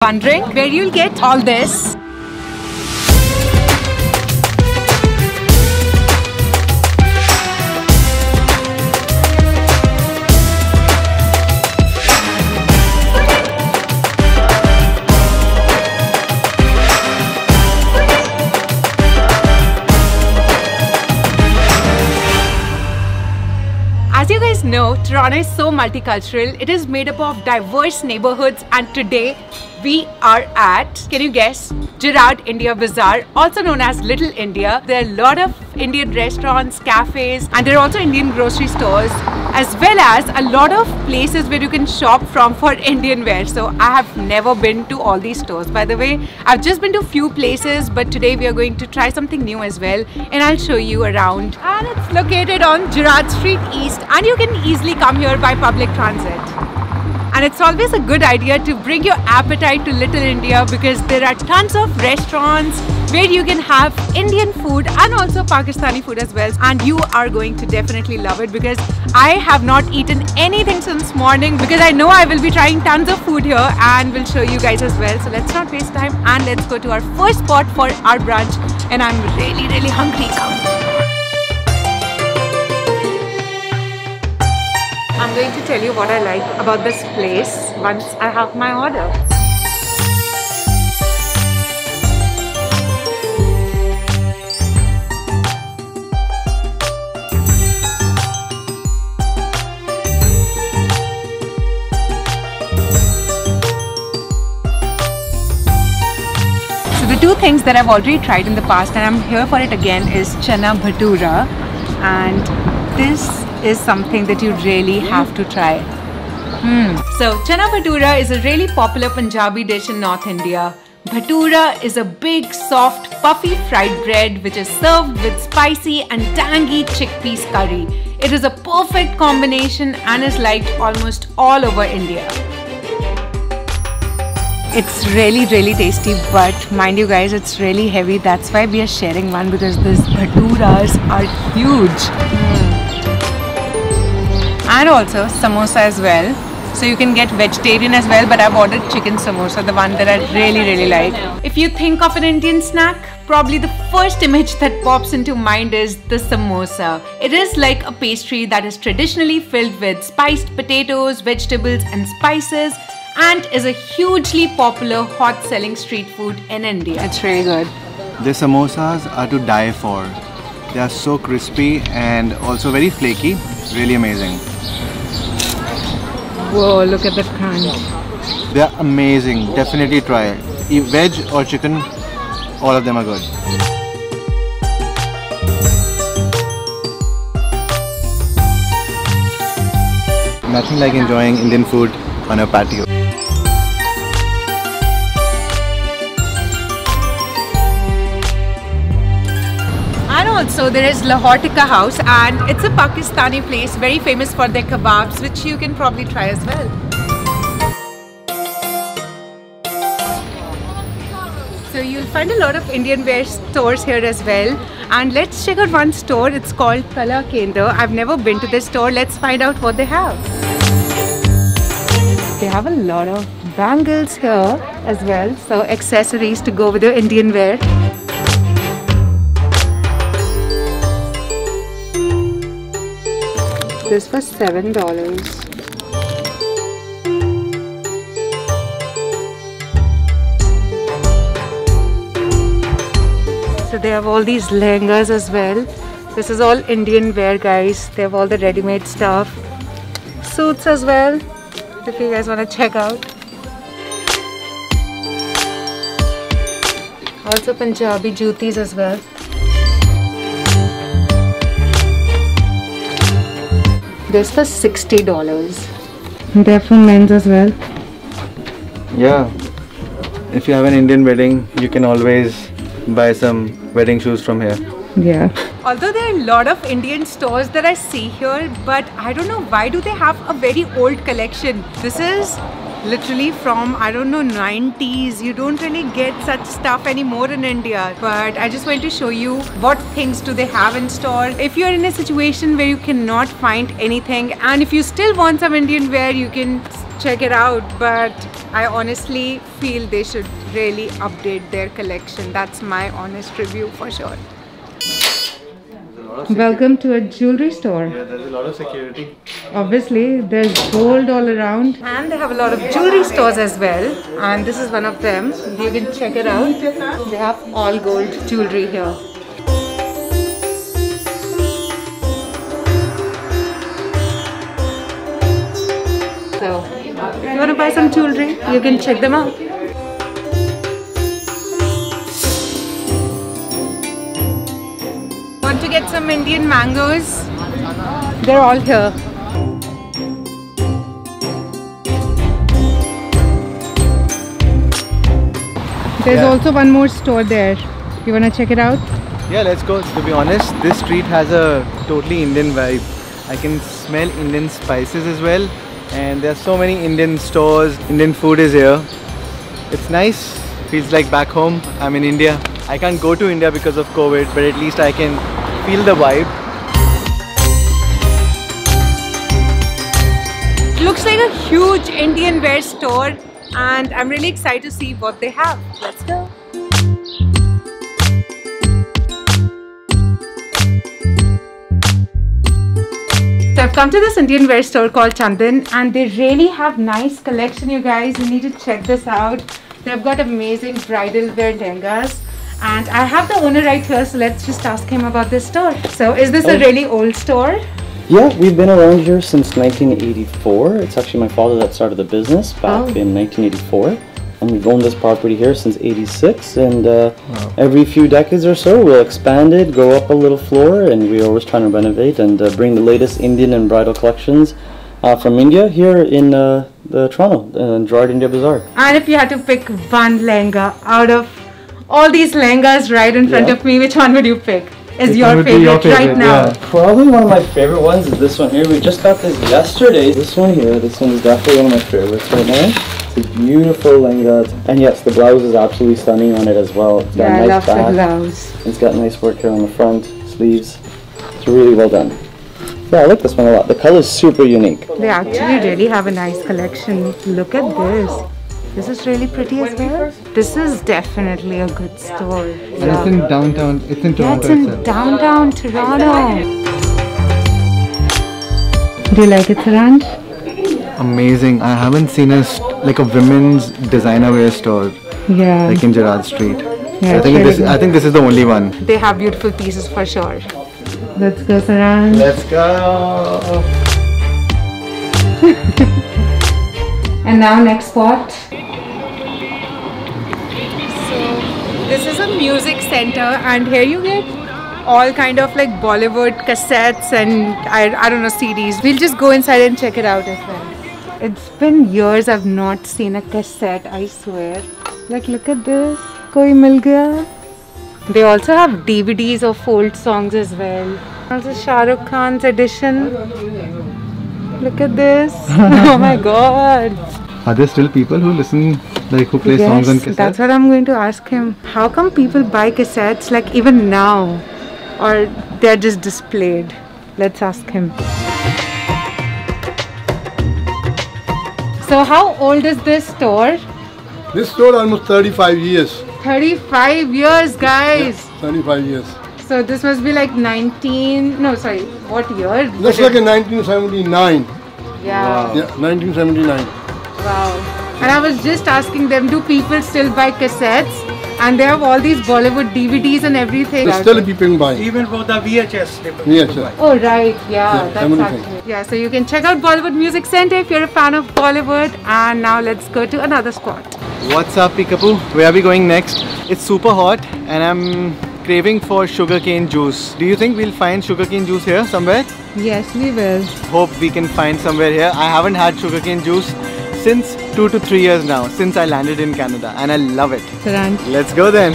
Wondering where you'll get all this? As you guys know, Toronto is so multicultural. It is made up of diverse neighborhoods, and today we are at, can you guess, Gerrard India Bazaar, also known as Little India. There are a lot of Indian restaurants, cafes, and there are also Indian grocery stores, as well as a lot of places where you can shop from for Indian wear. So I have never been to all these stores. By the way, I've just been to few places, but today we are going to try something new as well, and I'll show you around. And it's located on Gerrard Street East, and you can easily come here by public transit. And it's always a good idea to bring your appetite to Little India, because there are tons of restaurants where you can have Indian food and also Pakistani food as well. And you are going to definitely love it, because I have not eaten anything since morning, because I know I will be trying tons of food here and will show you guys as well. So let's not waste time and let's go to our first spot for our brunch. And I'm really hungry. Come. I'm going to tell you what I like about this place once I have my order. So the two things that I've already tried in the past and I'm here for it again is Chana Bhatura, and this is something that you really have to try. So Chana Bhatura is a really popular Punjabi dish in North India. Bhatura is a big, soft, puffy fried bread which is served with spicy and tangy chickpeas curry. It is a perfect combination and is liked almost all over India. It's really tasty, but mind you guys, it's really heavy. That's why we are sharing one, because these bhaturas are huge. And also samosa as well. So you can get vegetarian as well, but I've ordered chicken samosa, the one that I really like. If you think of an Indian snack, probably the first image that pops into mind is the samosa. It is like a pastry that is traditionally filled with spiced potatoes, vegetables and spices, and is a hugely popular hot selling street food in India. It's really good. The samosas are to die for. They are so crispy and also very flaky. Really amazing. Whoa, look at the crunch. They are amazing. Definitely try. Veg or chicken, all of them are good. Nothing like enjoying Indian food on a patio. And also there is Lahore Tikka House, and it's a Pakistani place very famous for their kebabs, which you can probably try as well. So you'll find a lot of Indian wear stores here as well. And let's check out one store. It's called Kala Kendra. I've never been to this store. Let's find out what they have. They have a lot of bangles here as well. So accessories to go with your Indian wear. This was $7. So they have all these lehengas as well. This is all Indian wear, guys. They have all the ready-made stuff. Suits as well, if you guys want to check out. Also Punjabi jutis as well. This was $60. They're for men's as well. Yeah. If you have an Indian wedding, you can always buy some wedding shoes from here. Yeah. Although there are a lot of Indian stores that I see here, but I don't know why do they have a very old collection. This is literally from, I don't know, 90s. You don't really get such stuff anymore in India. But I just want to show you what things do they have in store. If you're in a situation where you cannot find anything, and if you still want some Indian wear, you can check it out, but I honestly feel they should really update their collection. That's my honest review for sure. Welcome to a jewelry store. Yeah, there's a lot of security. Obviously, there's gold all around. And they have a lot of jewelry stores as well. And this is one of them. You can check it out. They have all gold jewelry here. So, if you want to buy some jewelry, you can check them out. Want to get some Indian mangoes? They're all here. There's also one more store there. You want to check it out? Yeah, let's go. To be honest, this street has a totally Indian vibe. I can smell Indian spices as well. And there are so many Indian stores. Indian food is here. It's nice. Feels like back home. I'm in India. I can't go to India because of COVID, but at least I can feel the vibe. It looks like a huge Indian wear store, and I'm really excited to see what they have. Let's go. So I've come to this Indian wear store called Chandan, and they really have nice collection, you guys. You need to check this out. They've got amazing bridal wear lehengas. And I have the owner right here, so let's just ask him about this store. So is this a really old store? Yeah, we've been around here since 1984. It's actually my father that started the business back in 1984. And we've owned this property here since 86. And every few decades or so, we'll expand it, go up a little floor, and we're always trying to renovate and bring the latest Indian and bridal collections from India here in the Toronto, Gerrard India Bazaar. And if you had to pick one lehenga out of all these lehengas right in front of me, which one would you pick? Is your favorite right now? Yeah. Probably one of my favorite ones is this one here. We just got this yesterday. This one here, this one is definitely one of my favorites right now. It's a beautiful lehenga. And yes, the blouse is absolutely stunning on it as well. It's got Yeah, a nice I love back. the blouse. It's got nice work here on the front, sleeves. It's really well done. Yeah, I like this one a lot. The color is super unique. They actually really have a nice collection. Look at this. This is really pretty as well. This is definitely a good store. And it's in downtown. It's in Yeah, Toronto it's in itself. downtown Toronto. Do you like it, Saranj? Amazing. I haven't seen a women's designer wear store Yeah. like in Gerrard Street. Yeah, I think this is the only one. They have beautiful pieces for sure. Let's go, Saranj. Let's go. And now next spot. So this is a music center, and here you get all kind of like Bollywood cassettes and I don't know, CDs. We'll just go inside and check it out as well. It's been years I've not seen a cassette, I swear. Like, look at this. Koi mil gaya. They also have DVDs of old songs as well. Also Shah Rukh Khan's edition. Look at this. Oh my god. Are there still people who listen, who play songs on cassettes? That's what I'm going to ask him. How come people buy cassettes like even now? Or they're just displayed? Let's ask him. So how old is this store? This store almost 35 years. 35 years, guys. Yeah, 35 years. So this must be like 19... No, sorry. What year? Looks like a 1979. Yeah. Yeah, 1979. Wow. And I was just asking them, do people still buy cassettes? And they have all these Bollywood DVDs and everything. There's still people buying. Even for the VHS. VHS. Oh right, yeah, that's everything. actually. Yeah, so you can check out Bollywood Music Center if you're a fan of Bollywood. And now let's go to another spot. What's up, Peekaboo? Where are we going next? It's super hot and I'm craving for sugarcane juice. Do you think we'll find sugarcane juice here somewhere? Yes, we will. Hope we can find somewhere here. I haven't had sugarcane juice since 2 to 3 years now, since I landed in Canada, and I love it. Saranj. Let's go then.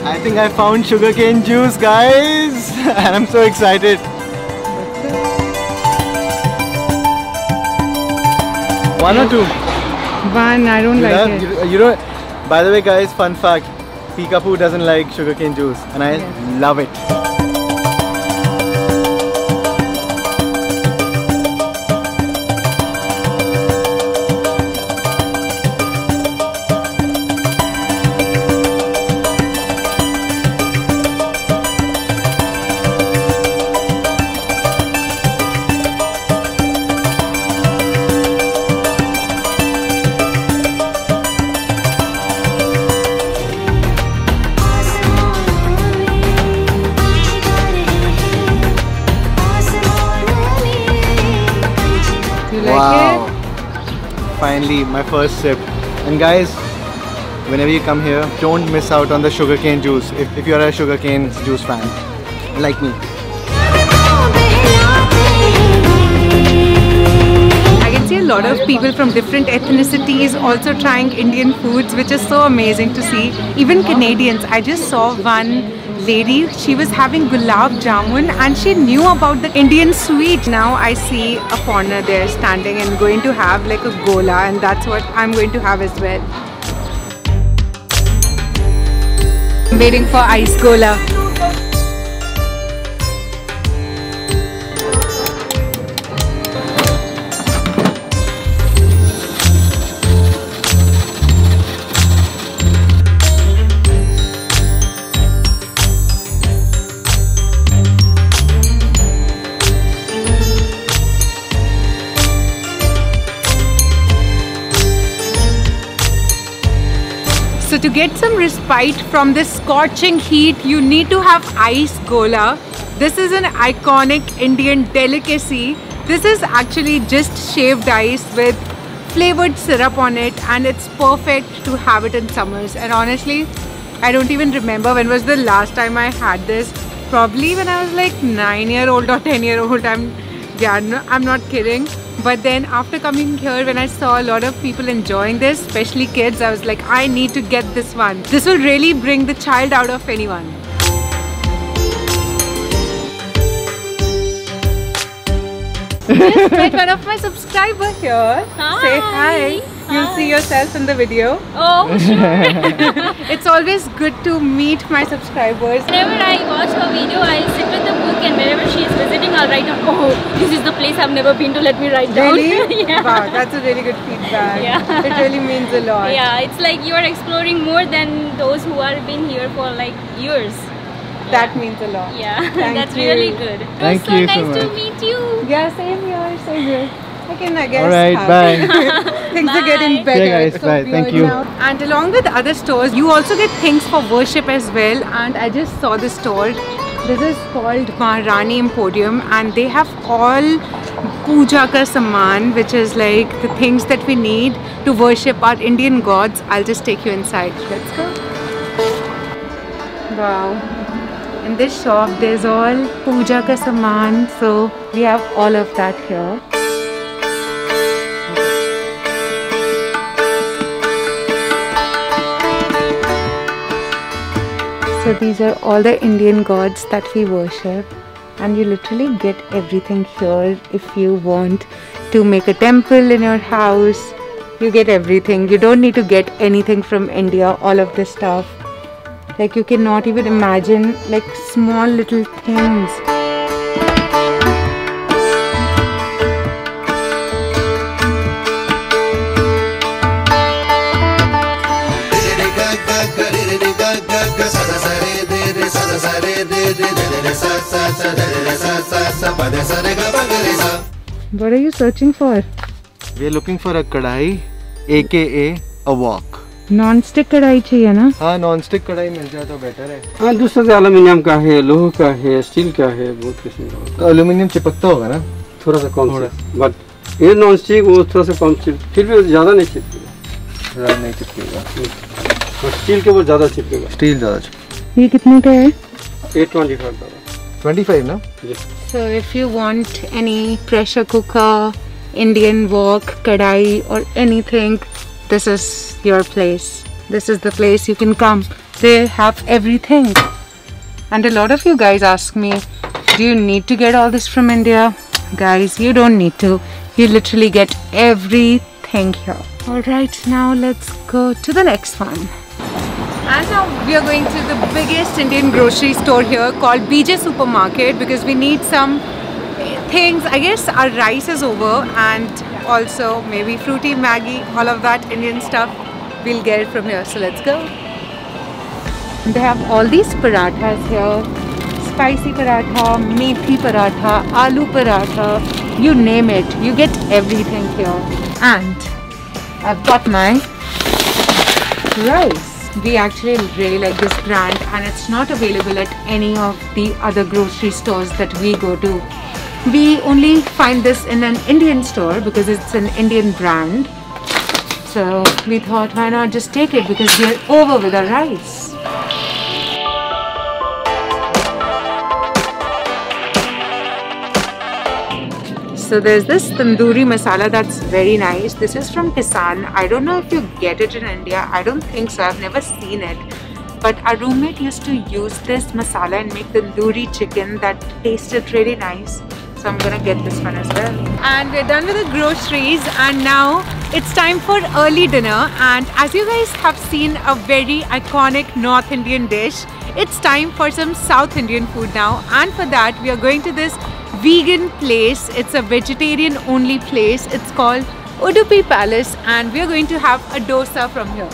I think I found sugarcane juice, guys, and I'm so excited. One or two? One, I don't like it. You know, by the way, guys, fun fact, Peekaboo doesn't like sugarcane juice, and I love it. Wow. Finally, my first sip. And guys, whenever you come here, don't miss out on the sugarcane juice if you're a sugarcane juice fan, like me. I can see a lot of people from different ethnicities also trying Indian foods, which is so amazing to see. Even Canadians. I just saw one lady, she was having gulab jamun and she knew about the Indian sweet. Now I see a foreigner there standing and going to have like a gola, and that's what I'm going to have as well. I'm waiting for ice gola. So to get some respite from this scorching heat, you need to have ice gola. This is an iconic Indian delicacy. This is actually just shaved ice with flavored syrup on it, and it's perfect to have it in summers. And honestly, I don't even remember when was the last time I had this. Probably when I was like 9-year-old or 10-year-old. I'm not kidding. But then after coming here, when I saw a lot of people enjoying this, especially kids, I was like, I need to get this one. This will really bring the child out of anyone. Just met one of my subscribers here. Hi. Say hi. You'll see yourself in the video. Oh, sure. It's always good to meet my subscribers. Whenever I watch her video, I sit with the book, and wherever she is visiting, I'll write down, oh, this is the place I've never been to, let me write down. Really? Yeah. Wow, that's a really good feedback. Yeah. It really means a lot. Yeah, it's like you are exploring more than those who have been here for like years. That means a lot. Yeah, Thank that's you. really good. It Thank was so you so nice to much. meet you. Yeah, same here, same here. I guess. Alright, have bye. it. Things are getting Bye. better. Yeah, guys, It's so bye. weird Thank you. now. And along with other stores, you also get things for worship as well. And I just saw the store. This is called Maharani Emporium, and they have all puja ka saman, which is like the things that we need to worship our Indian gods. I'll just take you inside. Let's go. Wow. In this shop, there's all puja ka saman, so we have all of that here. So these are all the Indian gods that we worship, and you literally get everything here. If you want to make a temple in your house, you get everything. You don't need to get anything from India, all of this stuff. Like, you cannot even imagine, like, small little things. What are you searching for? We are looking for a kadai, aka a wok. Non-stick कढ़ाई चाहिए ना? हाँ, non-stick कढ़ाई मिल जाए तो better है. हाँ, दूसरा एल्यूमिनियम का है, लोहे का है, स्टील का है, बहुत किस्म का. तो एल्यूमिनियम चिपकता होगा ना? थोड़ा सा कम, थोड़ा. बट ये नॉन स्टिक वो थोड़ा सा कम चिप, फिर भी ज़्यादा नहीं चिपकेगा. ज़्यादा नहीं चिपकेगा. स्टील के वो ज़्यादा चिपकेगा. स्टील ज़्यादा चिपकेगा. ये कितने का है? 825 25 ना? So if you want any pressure cooker, Indian wok, kadai or anything, this is your place. This is the place you can come. They have everything. And a lot of you guys ask me, do you need to get all this from India? Guys, you don't need to. You literally get everything here. Alright, now let's go to the next one. And now we are going to the biggest Indian grocery store here called BJ Supermarket, because we need some things. I guess our rice is over, and also maybe fruity Maggi, all of that Indian stuff. We'll get it from here. So let's go. They have all these parathas here. Spicy paratha, methi paratha, aloo paratha, you name it. You get everything here. And I've got my rice. We actually really like this brand, and it's not available at any of the other grocery stores that we go to. We only find this in an Indian store because it's an Indian brand. So we thought, why not just take it, because we're over with our rice. So there's this tandoori masala that's very nice. This is from Kisan. I don't know if you get it in India. I don't think so. I've never seen it. But our roommate used to use this masala and make tandoori chicken that tasted really nice. So I'm gonna get this one as well. And we're done with the groceries, and now it's time for early dinner. And as you guys have seen a very iconic North Indian dish, it's time for some South Indian food now. And for that, we are going to this vegan place. It's a vegetarian only place. It's called Udupi Palace, and we are going to have a dosa from here.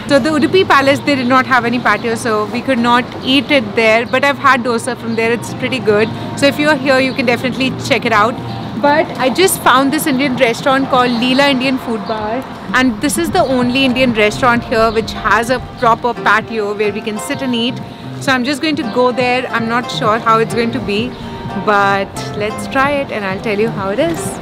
So the Udupi Palace, they did not have any patio, so we could not eat it there, but I've had dosa from there. It's pretty good. So if you're here, you can definitely check it out. But I just found this Indian restaurant called Leela Indian Food Bar, and this is the only Indian restaurant here which has a proper patio where we can sit and eat. So I'm just going to go there. I'm not sure how it's going to be, but let's try it and I'll tell you how it is.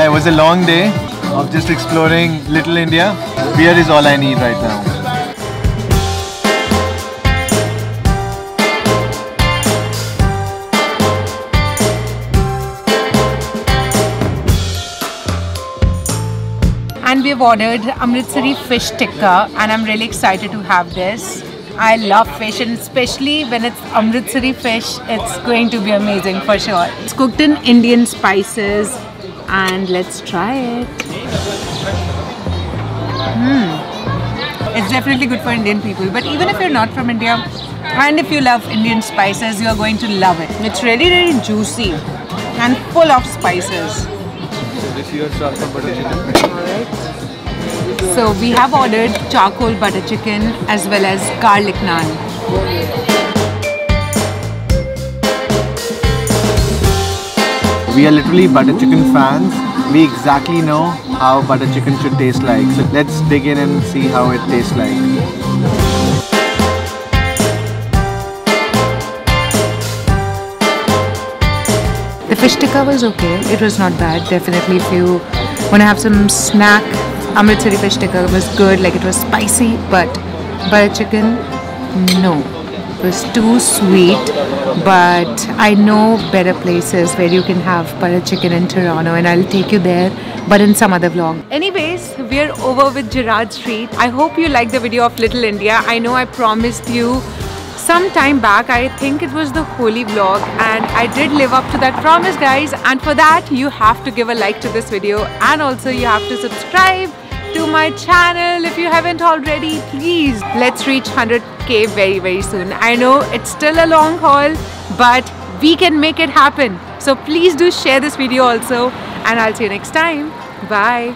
It was a long day of just exploring Little India. Beer is all I need right now. And we've ordered Amritsari fish tikka, and I'm really excited to have this. I love fish, and especially when it's Amritsari fish, it's going to be amazing for sure. It's cooked in Indian spices, and let's try it. It's definitely good for Indian people, but even if you're not from India and if you love Indian spices, you're going to love it. It's really, really juicy and full of spices. This is your charcoal butter chicken. Alright. So we have ordered charcoal butter chicken as well as garlic naan. We are literally butter chicken fans. We exactly know how butter chicken should taste like. So let's dig in and see how it tastes like. The fish tikka was okay. It was not bad. Definitely if you want to have some snack, Amritsari fish tikka was good. Like, it was spicy, but butter chicken, no. It was too sweet, but I know better places where you can have butter chicken in Toronto, and I'll take you there, but in some other vlog. Anyways, we're over with Gerrard Street. I hope you liked the video of Little India. I know I promised you some time back, I think it was the Holi vlog, and I did live up to that promise, guys. And for that, you have to give a like to this video, and also you have to subscribe to my channel if you haven't already. Please, let's reach 100k very, very soon. I know it's still a long haul, but we can make it happen. So please do share this video also, and I'll see you next time. Bye.